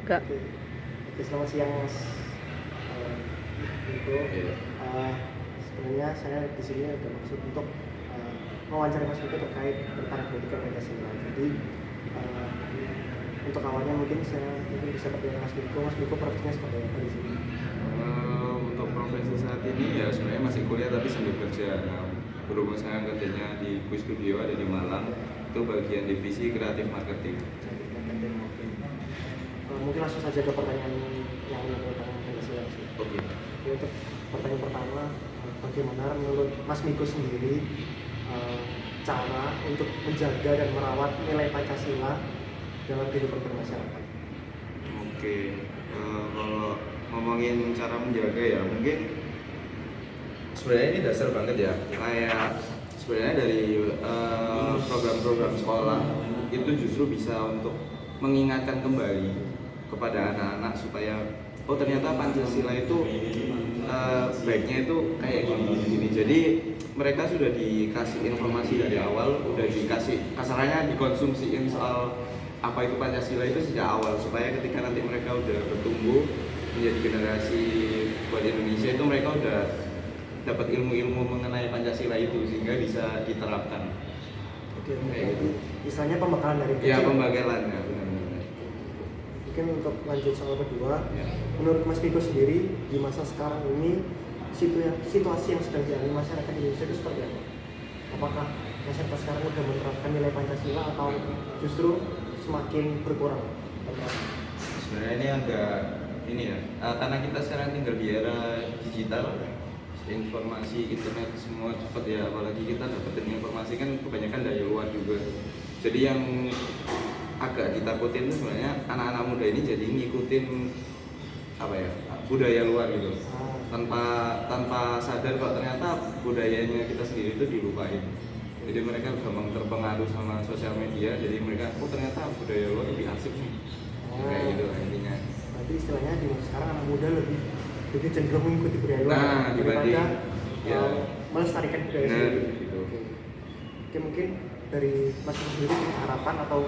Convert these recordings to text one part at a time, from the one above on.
Enggak. Oke, oke, selamat siang Mas Niko. Iya. Sebenarnya saya di sini ada maksud untuk mewawancari Mas Niko terkait tentang pendidikan Pancasila. Jadi eh, untuk awalnya mungkin bisa bertanya Mas Niko. Mas Niko profesinya seperti apa di sini? Untuk profesi saat ini ya sebenarnya masih kuliah tapi sambil kerja. Nah, berhubung saya kerjanya di Quiz Studio ada di Malang, itu bagian divisi kreatif marketing. Jadi marketing mungkin. Mungkin langsung saja ke pertanyaan yang tentang Pancasila sih. Oke. Jadi untuk pertanyaan pertama, bagaimana menurut Mas Miko sendiri cara untuk menjaga dan merawat nilai Pancasila dalam kehidupan bermasyarakat? Oke. Kalau ngomongin cara menjaga ya mungkin sebenarnya ini dasar banget ya. Kayak sebenarnya dari program-program sekolah itu justru bisa untuk mengingatkan kembali kepada anak-anak supaya oh ternyata Pancasila itu baiknya itu kayak gini. Jadi mereka sudah dikasih informasi dari awal, udah dikasih kasarnya dikonsumsiin soal apa itu Pancasila itu sejak awal supaya ketika nanti mereka udah bertumbuh menjadi generasi buat Indonesia itu mereka udah dapat ilmu-ilmu mengenai Pancasila itu sehingga bisa diterapkan. Oke, Kayak gitu. misalnya pembekalan dari Ya kecil. pembekalan ya benar-benar. Mungkin untuk lanjut soal kedua, Ya. menurut Mas Miko sendiri di masa sekarang ini situasi yang sedang dialami masyarakat Indonesia itu seperti apa? Apakah masyarakat sekarang sudah menerapkan nilai Pancasila atau justru semakin berkurang? Sebenarnya ini agak ini ya, karena kita sekarang tinggal di era digital, informasi internet semua cepat ya, apalagi kita dapetin informasi kan kebanyakan dari luar juga. Jadi yang agak ditakutin itu sebenarnya anak-anak muda ini jadi ngikutin apa ya budaya luar gitu, tanpa sadar kalau ternyata budayanya kita sendiri itu dilupain. Jadi mereka gampang terpengaruh sama sosial media, jadi mereka oh ternyata budaya luar lebih asik nih. Kayak gitu intinya. Berarti istilahnya di masa sekarang anak muda lebih cenderung mengikuti budaya luar dibanding ya melestarikan budaya sendiri. Gitu. Oke, mungkin dari Mas sendiri punya harapan atau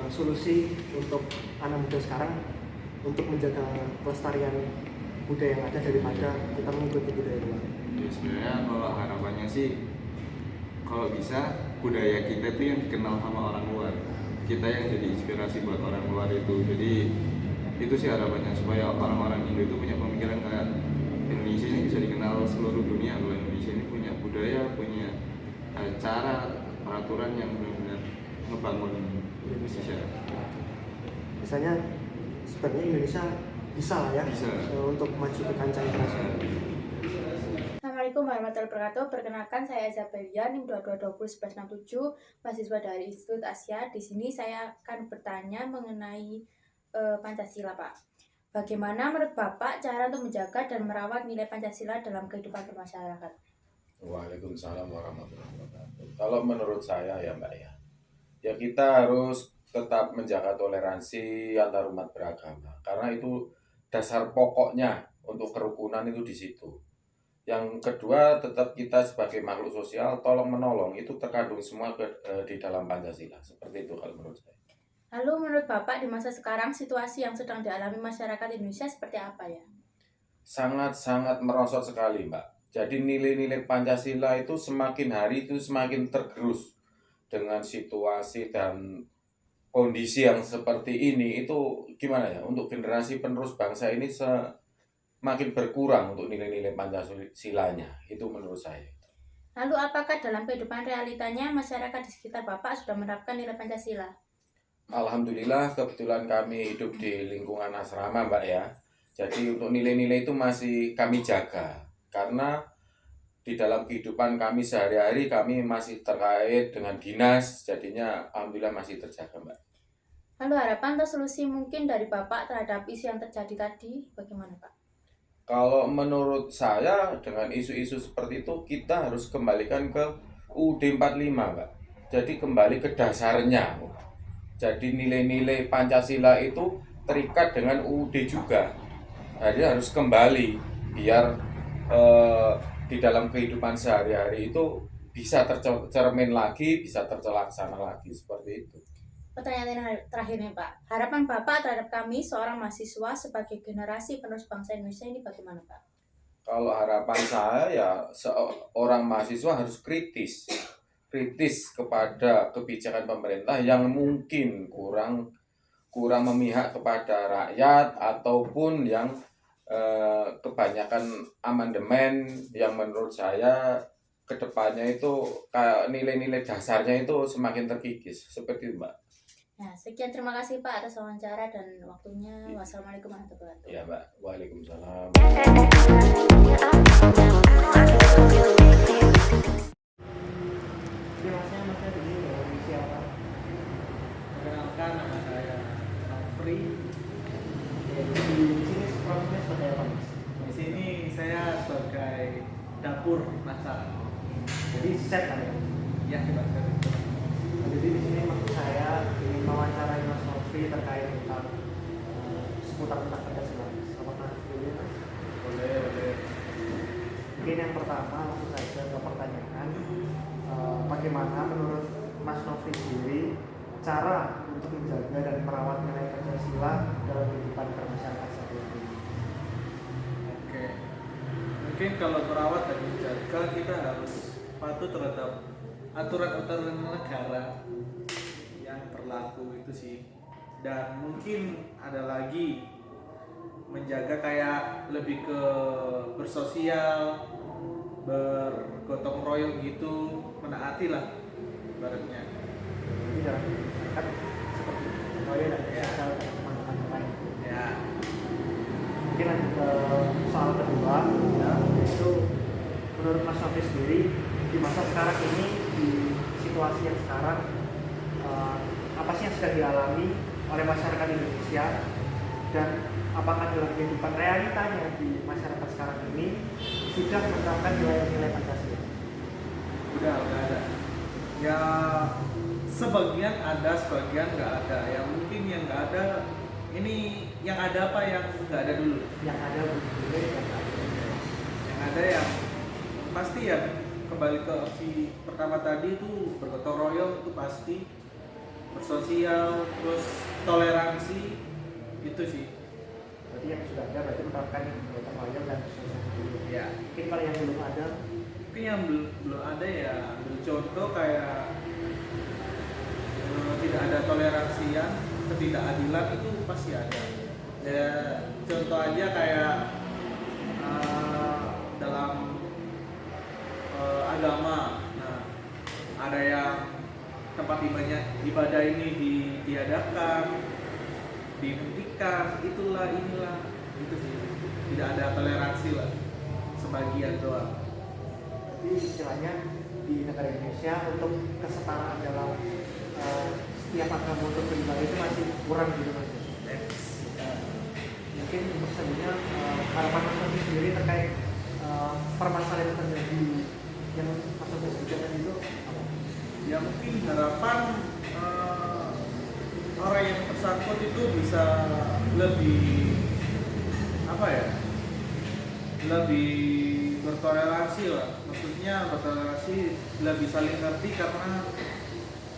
solusi untuk anak muda sekarang untuk menjaga pelestarian budaya yang ada daripada kita mengikuti budaya luar. Ya, sebenarnya kalau harapannya sih kalau bisa budaya kita itu yang dikenal sama orang luar, kita yang jadi inspirasi buat orang luar itu. Jadi itu sih harapannya supaya orang-orang Indo itu punya pemikiran kayak Indonesia ini bisa dikenal seluruh dunia. Kalau Indonesia ini punya budaya, punya cara peraturan yang benar-benar ngebangun Indonesia. Misalnya sebenarnya Indonesia bisa lah ya Bisa. Untuk maju ke kancah internasional. Assalamualaikum warahmatullahi wabarakatuh. Perkenalkan saya Zabelia NIM 22201167, mahasiswa dari Institut Asia. Di sini saya akan bertanya mengenai Pancasila, Pak. Bagaimana menurut Bapak cara untuk menjaga dan merawat nilai Pancasila dalam kehidupan bermasyarakat? Waalaikumsalam warahmatullahi wabarakatuh. Kalau menurut saya ya Mbak ya kita harus tetap menjaga toleransi antar umat beragama karena itu dasar pokoknya untuk kerukunan itu di situ. Yang kedua tetap kita sebagai makhluk sosial tolong menolong itu terkandung semua di dalam Pancasila. Seperti itu kalau menurut saya. Lalu menurut Bapak di masa sekarang situasi yang sedang dialami masyarakat Indonesia seperti apa ya? Sangat-sangat merosot sekali Mbak. Jadi nilai-nilai Pancasila itu semakin hari itu semakin tergerus dengan situasi dan kondisi yang seperti ini. Itu gimana ya, untuk generasi penerus bangsa ini semakin berkurang untuk nilai-nilai Pancasilanya. Itu menurut saya. Lalu apakah dalam kehidupan realitanya masyarakat di sekitar Bapak sudah menerapkan nilai Pancasila? Alhamdulillah kebetulan kami hidup di lingkungan asrama Mbak ya. Jadi untuk nilai-nilai itu masih kami jaga. Karena di dalam kehidupan kami sehari-hari kami masih terkait dengan dinas. Jadinya alhamdulillah masih terjaga Mbak. Lalu harapan atau solusi mungkin dari Bapak terhadap isu yang terjadi tadi bagaimana Pak? Kalau menurut saya dengan isu-isu seperti itu kita harus kembalikan ke UUD 45 Mbak. Jadi kembali ke dasarnya. Jadi nilai-nilai Pancasila itu terikat dengan UUD juga. Jadi harus kembali biar di dalam kehidupan sehari-hari itu bisa tercermin lagi, bisa terlaksana lagi seperti itu. Pertanyaan yang terakhir nih Pak, harapan Bapak terhadap kami seorang mahasiswa sebagai generasi penerus bangsa Indonesia ini bagaimana Pak? Kalau harapan saya ya seorang mahasiswa harus kritis kepada kebijakan pemerintah yang mungkin kurang memihak kepada rakyat ataupun yang kebanyakan amandemen yang menurut saya kedepannya itu kayak nilai-nilai dasarnya itu semakin terkikis seperti itu, Mbak. Nah, sekian terima kasih Pak atas wawancara dan waktunya. Wassalamualaikum warahmatullahi wabarakatuh. Ya, Mbak. Waalaikumsalam. Jadi masnya di sini dengan misi apa? Perkenalkan, nama saya Alfri. Di sini profesinya sebagai apa mas? Di sini saya sebagai dapur masak. Jadi chef kan ya? Ya, kita Nah, jadi di sini maksud saya ingin mewawancarai Mas Nofri terkait tentang seputar Pancasila. Apakah dulu mas? boleh. Mungkin yang pertama langsung saja ke pertanyaan, bagaimana menurut Mas Nofri sendiri cara untuk menjaga dan merawat nilai Pancasila dalam kehidupan bermasyarakat saat ini? Oke. Mungkin kalau merawat dan menjaga kita harus patuh terhadap aturan-aturan negara yang berlaku itu sih. Dan mungkin ada lagi menjaga kayak lebih ke bersosial, bergotong royong gitu, menaati lah ibaratnya. Jadi dalam masyarakat seperti budaya dan sosial dan teman-teman lain. Ya, Mungkin lanjut ke soal kedua, ya, yaitu menurut Mas Nofri sendiri di masa sekarang ini, di situasi yang sekarang, apa sih yang sedang dialami oleh masyarakat Indonesia, dan apakah dalam kehidupan realitanya di masyarakat sekarang ini sudah menerapkan nilai-nilai Pancasila? udah ada. Ya, sebagian ada, sebagian nggak ada. Ya mungkin yang nggak ada ini, yang ada apa yang nggak ada dulu. Yang ada berbeda, yang ada. Yang ada yang pasti ya, kembali ke opsi pertama tadi itu bergotong royong itu pasti, bersosial, terus toleransi itu sih. Berarti yang sudah ada berarti menerapkan gotong royong dan sosialisasi dulu. Ya, Mungkin kalau yang belum ada, mungkin yang belum ada ya ambil contoh kayak tidak ada toleransian, ketidakadilan itu pasti ada. Ya contoh aja kayak dalam agama. Nah, ada yang tempat ibadah ini ditiadakan, dihentikan, itulah inilah, itu sih. Tidak ada toleransi lah, sebagian doang. berarti istilahnya di negara Indonesia untuk kesetaraan dalam setiap agama untuk beribadah itu masih kurang gitu mas. Mungkin untuk selanjutnya harapan Mas Nofri sendiri terkait permasalahan yang terjadi yang Mas Nofri sebutkan itu apa? Ya mungkin harapan orang yang tersangkut itu bisa lebih apa ya, lebih bertoleransi lah. Maksudnya bertoleransi, lebih saling ngerti, karena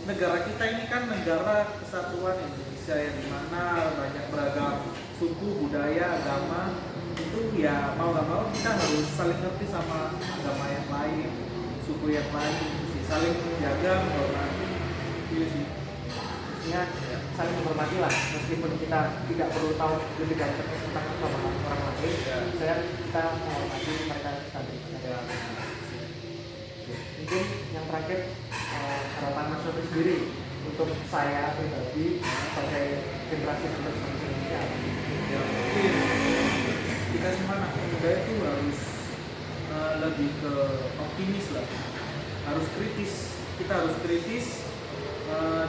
negara kita ini kan negara kesatuan Indonesia yang dimana banyak beragam suku, budaya, agama. Itu ya mau gak mau kita harus saling ngerti sama agama yang lain, suku yang lain, gitu sih. Saling menjaga, menghormati, itu sih. Maksudnya saling menghormati lah, meskipun kita tidak perlu tahu lebih dalam tentang agama orang lain, Ya. kita menghormati mereka tadi. Ya. Mungkin yang terakhir harapan Mas Nofri sendiri untuk saya pribadi sebagai generasi penerus bangsa Indonesia. Ya mungkin kita semua anak muda itu harus lebih ke optimis lah, harus kritis. Kita harus kritis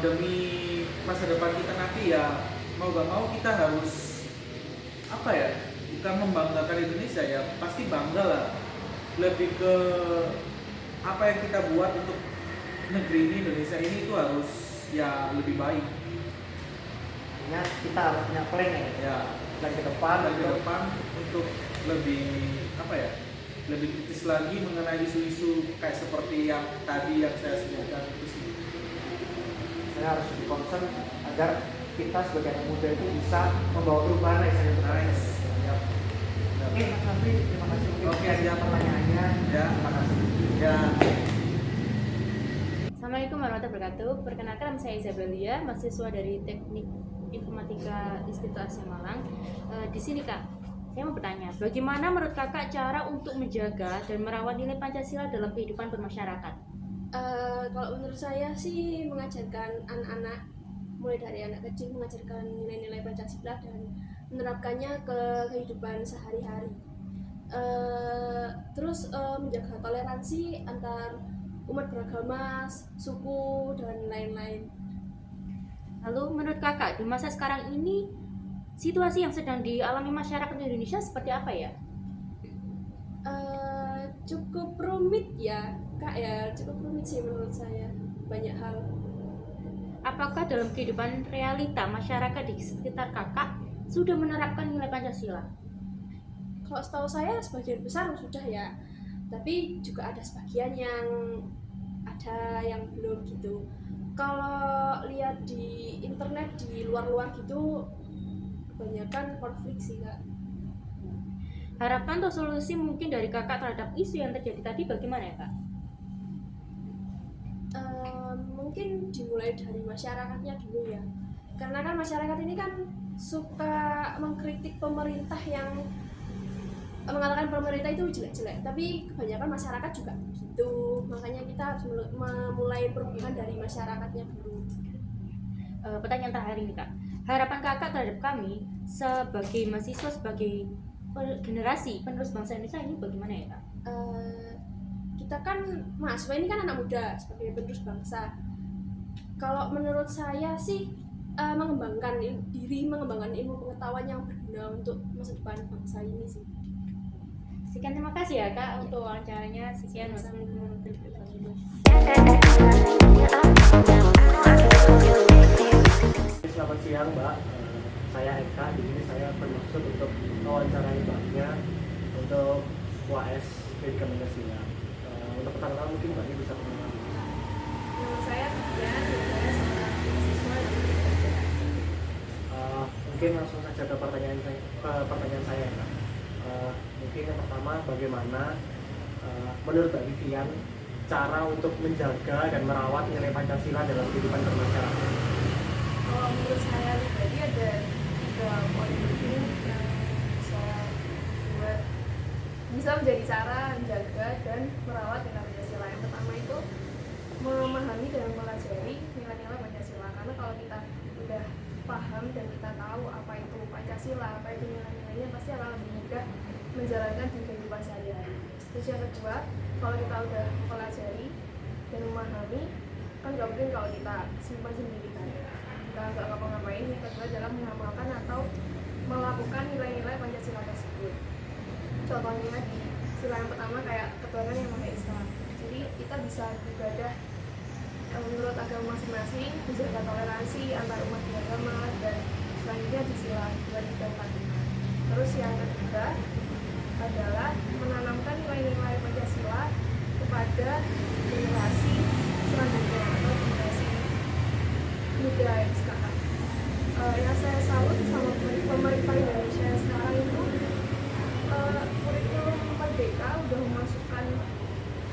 demi masa depan kita nanti. Ya mau gak mau kita harus apa ya, bukan membanggakan Indonesia, ya pasti bangga lah, lebih ke apa yang kita buat untuk negeri ini, Indonesia ini itu harus ya lebih baik. Artinya kita harus punya plan ya, Ya, plan ke depan, dan ke depan untuk lebih apa ya, lebih kritis lagi mengenai isu-isu kayak seperti yang tadi yang saya sebutkan itu sih. saya harus lebih concern agar kita sebagai anak muda itu bisa membawa perubahan istilahnya untuk Nice. Ya. Oke, Mas Raffi, terima kasih mungkin Oke, atas siap. pertanyaannya. Ya. Terima kasih. Ya. Assalamualaikum warahmatullahi wabarakatuh. Perkenalkan nama saya Isabelia, mahasiswa dari Teknik Informatika Institut Asia Malang. Di sini Kak, saya mau bertanya, bagaimana menurut Kakak cara untuk menjaga dan merawat nilai Pancasila dalam kehidupan bermasyarakat? Kalau menurut saya sih mengajarkan anak-anak mulai dari anak kecil mengajarkan nilai-nilai Pancasila dan menerapkannya ke kehidupan sehari-hari. Terus menjaga toleransi antar umat beragama, suku dan lain-lain. Lalu menurut Kakak di masa sekarang ini situasi yang sedang dialami masyarakat Indonesia seperti apa ya? Cukup rumit ya Kak ya, cukup rumit sih menurut saya, banyak hal. Apakah dalam kehidupan realita masyarakat di sekitar Kakak sudah menerapkan nilai Pancasila? Kalau setahu saya sebagian besar sudah ya, tapi juga ada sebagian yang belum gitu. Kalau lihat di internet di luar-luar gitu kebanyakan konflik sih Kak. Harapan atau solusi mungkin dari Kakak terhadap isu yang terjadi tadi bagaimana ya Kak? Mungkin dimulai dari masyarakatnya dulu ya, karena kan masyarakat ini kan suka mengkritik pemerintah yang mengatakan pemerintah itu jelek-jelek, tapi kebanyakan masyarakat juga begitu. Makanya kita harus memulai perubahan dari masyarakatnya dulu. Pertanyaan terakhir ini Kak, harapan Kakak terhadap kami sebagai mahasiswa, sebagai generasi penerus bangsa Indonesia ini bagaimana ya Kak? Kita kan mahasiswa ini kan anak muda sebagai penerus bangsa. Kalau menurut saya sih mengembangkan diri, mengembangkan ilmu pengetahuan yang berguna untuk masa depan bangsa ini sih. Sekian, terima kasih ya Kak untuk wawancaranya. Sekian, wassalamualaikum warahmatullahi wabarakatuh. Selamat siang Mbak, saya Eka. Di sini saya bermaksud untuk mewawancarai Mbaknya untuk UAS Pendidikan Pancasila. Untuk pertama mungkin Mbaknya bisa mengenal. Nama saya Tian, saya seorang mahasiswa di Mungkin langsung saja ke pertanyaan saya Kak. Mungkin yang pertama, bagaimana menurut Mbak Vivian cara untuk menjaga dan merawat nilai Pancasila dalam kehidupan bermasyarakat? Kalau menurut saya pribadi ada 3 poin penting yang bisa menjadi cara menjaga dan merawat nilai Pancasila. Yang pertama itu memahami dan mempelajari nilai-nilai Pancasila, karena kalau kita udah paham dan kita tahu apa itu Pancasila, apa itu nilai-nilainya, pasti akan lebih mudah menjalankan di kehidupan sehari-hari. Terus yang kedua, kalau kita udah mempelajari dan memahami, kan nggak mungkin kalau kita simpan sendiri kan, kita nggak ngapa-ngapain. Yang kedua adalah mengamalkan atau melakukan nilai-nilai Pancasila tersebut. Contohnya di sila yang pertama kayak ketuhanan yang Maha Esa. Jadi kita bisa beribadah menurut agama masing-masing, menjaga toleransi antar umat beragama, dan selanjutnya di sila 2, 3, 4, 5. Terus yang ketiga adalah menanamkan nilai-nilai Pancasila kepada generasi selanjutnya atau generasi muda yang sekarang. Yang saya salut sama pemerintah Indonesia sekarang itu kurikulum Merdeka udah memasukkan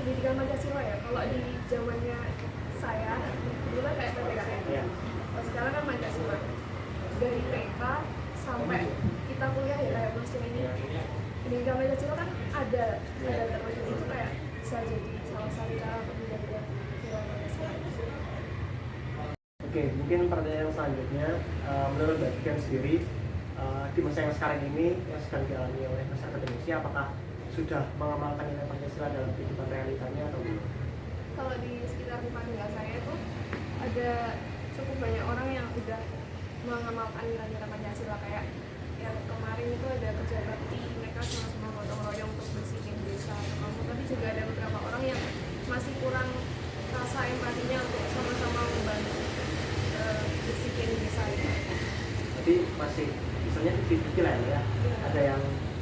pendidikan Pancasila ya. Kalau di zamannya saya dulu kan kayak PPKN. Sekarang kan Pancasila dari TK sampai kita kuliah ya kayak Mas ini. Pendidikan Pancasila kan ada terus, itu kayak bisa jadi salah satu cara untuk menjaga nilai Pancasila. Oke, mungkin pertanyaan selanjutnya, menurut Mbak Vivian sendiri, di masa yang sekarang ini yang sedang dialami oleh masyarakat Indonesia, apakah sudah mengamalkan nilai Pancasila dalam kehidupan realitanya atau belum? Kalau di sekitar tempat tinggal saya itu ada cukup banyak orang yang udah mengamalkan nilai-nilai Pancasila, kayak yang kemarin itu ada kerja bakti, mereka sama-sama gotong royong untuk bersihin desa atau kampung. Tapi juga ada beberapa orang yang masih kurang rasa empatinya untuk sama-sama membantu bersihin desa itu. Jadi masih misalnya kecil-kecil lah ya, ada yang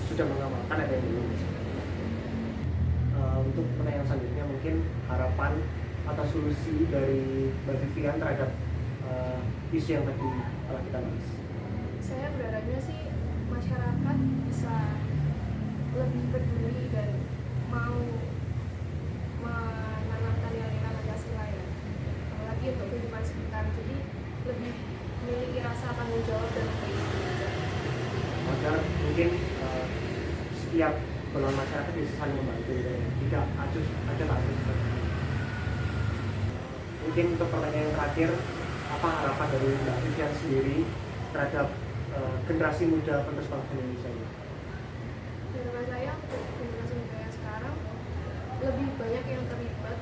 sudah mengamalkan, ada yang belum. Untuk pertanyaan selanjutnya, mungkin harapan atau solusi dari Mbak Vivian terhadap isu yang tadi telah kita bahas. Saya berharapnya sih masyarakat bisa lebih peduli dan mau menanamkan nilai-nilai Pancasila ya, apalagi untuk kehidupan sekitar. Jadi lebih memiliki rasa tanggung jawab dan kehidupan. Agar mungkin setiap golongan masyarakat bisa saling membantu dan tidak acuh seperti ini. Mungkin untuk pertanyaan yang terakhir, apa harapan dari Mbak Vivian sendiri terhadap generasi muda penerus bangsa Indonesia ini? Harapan saya untuk generasi muda yang sekarang lebih banyak yang terlibat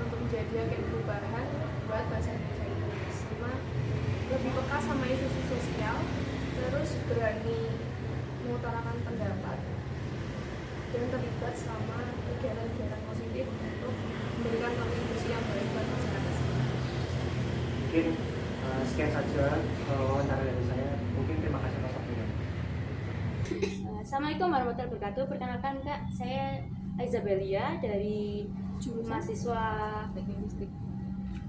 untuk menjadi agen perubahan buat bangsa Indonesia ini, sama lebih peka sama isu-isu sosial, terus berani mengutarakan pendapat dan terlibat sama kegiatan-kegiatan positif untuk memberikan kontribusi yang baik buat masyarakat sekitar. Mungkin sekian saja wawancara dari saya. Mungkin terima kasih atas waktunya. Assalamualaikum warahmatullahi wabarakatuh. Perkenalkan Kak, saya Aizabelia dari mahasiswa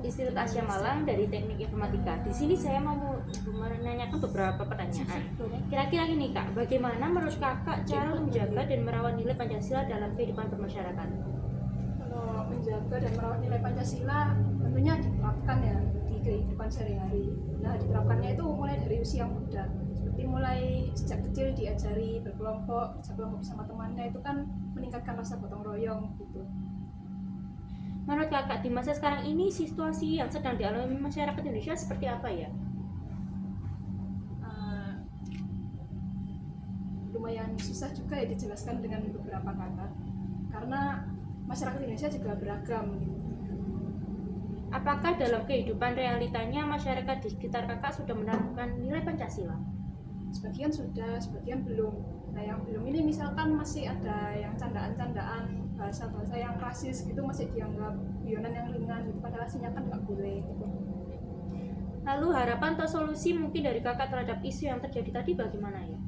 Institut Asia Malang dari Teknik Informatika. Di sini saya mau menanyakan beberapa pertanyaan. Kira-kira ini Kak, bagaimana menurut Kakak cara menjaga dan merawat nilai Pancasila dalam kehidupan bermasyarakat? Kalau menjaga dan merawat nilai Pancasila tentunya diterapkan ya di kehidupan sehari-hari. Nah, diterapkannya itu mulai dari usia muda, seperti mulai sejak kecil diajari berkelompok, kerja kelompok bersama temannya, itu kan meningkatkan rasa gotong royong gitu. Menurut Kakak, di masa sekarang ini situasi yang sedang dialami masyarakat Indonesia seperti apa ya? Lumayan susah juga ya dijelaskan dengan beberapa kata, karena masyarakat Indonesia juga beragam gitu. Apakah dalam kehidupan realitanya masyarakat di sekitar Kakak sudah menerapkan nilai Pancasila? Sebagian sudah, sebagian belum. Nah, yang belum ini misalkan masih ada yang candaan-candaan, bahasa-bahasa yang rasis gitu masih dianggap guyonan yang ringan gitu, padahal aslinya kan nggak boleh gitu. Lalu harapan atau solusi mungkin dari Kakak terhadap isu yang terjadi tadi bagaimana ya?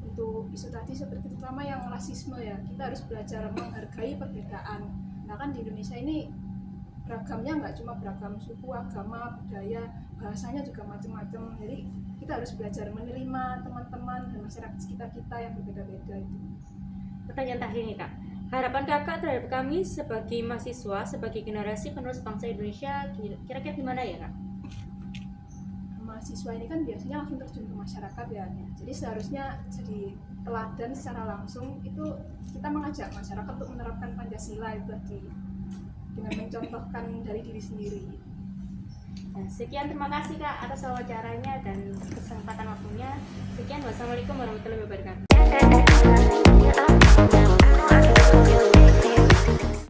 Untuk isu tadi seperti terutama yang rasisme ya, kita harus belajar menghargai perbedaan. Nah kan di Indonesia ini beragamnya nggak cuma beragam suku, agama, budaya, bahasanya juga macam-macam. Jadi kita harus belajar menerima teman-teman dan masyarakat sekitar kita yang berbeda-beda itu. Pertanyaan terakhir nih Kak, harapan Kakak terhadap kami sebagai mahasiswa, sebagai generasi penerus bangsa Indonesia, kira-kira gimana ya Kak? Mahasiswa ini kan biasanya langsung terjun ke masyarakat ya, jadi seharusnya jadi teladan secara langsung. Itu kita mengajak masyarakat untuk menerapkan Pancasila itu tadi, dengan mencontohkan dari diri sendiri. Nah, sekian, terima kasih Kak atas wawancaranya dan kesempatan waktunya. Sekian, wassalamualaikum warahmatullahi wabarakatuh.